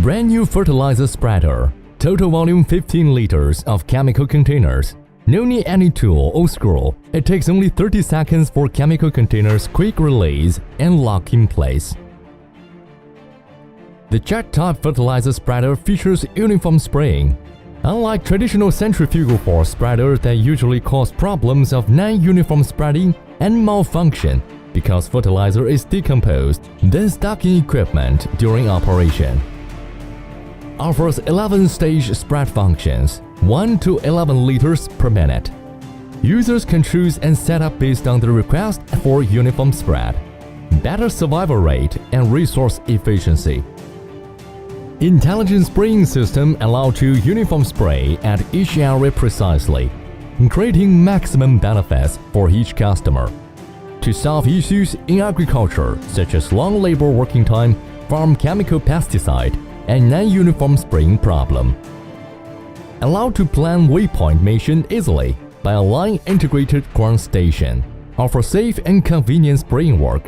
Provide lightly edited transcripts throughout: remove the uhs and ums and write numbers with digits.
Brand new fertilizer spreader. Total volume 15 liters of chemical containers. No need any tool or screw. It takes only 30 seconds for chemical containers quick release and lock in place. The jet-type fertilizer spreader features uniform spraying. Unlike traditional centrifugal force spreaders that usually cause problems of non-uniform spreading and malfunction because fertilizer is decomposed, then stocking equipment during operation. Offers 11-stage spread functions, 1 to 11 liters per minute. Users can choose and set up based on their request for uniform spread, better survival rate, and resource efficiency. Intelligent spraying system allow to uniform spray at each area precisely, creating maximum benefits for each customer. To solve issues in agriculture such as long labor working time, farm chemical pesticide, and non-uniform spraying problem. Allow to plan waypoint mission easily by a line integrated ground station. Offer safe and convenient spraying work.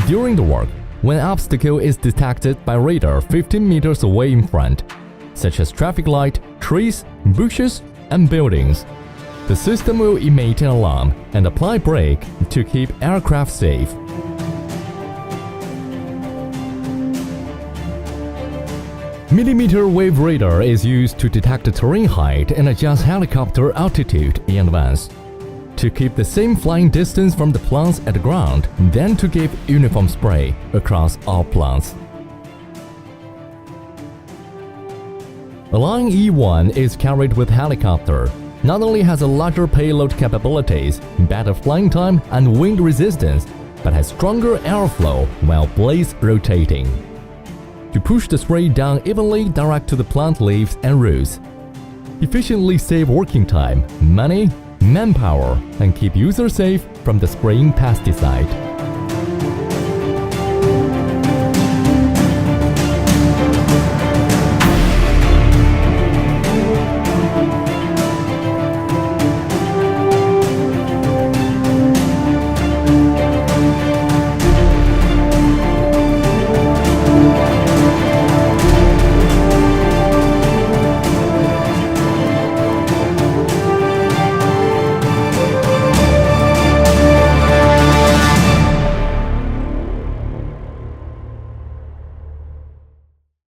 During the work, when an obstacle is detected by radar 15 meters away in front, such as traffic light, trees, bushes, and buildings, the system will emit an alarm and apply brake to keep aircraft safe. Millimeter wave radar is used to detect the terrain height and adjust helicopter altitude in advance. To keep the same flying distance from the plants at the ground, then to give uniform spray across all plants. Line E1 is carried with helicopter. Not only has a larger payload capabilities, better flying time and wind resistance, but has stronger airflow while blades rotating. To push the spray down evenly direct to the plant leaves and roots. Efficiently save working time, money, manpower, and keep users safe from the spraying pesticide.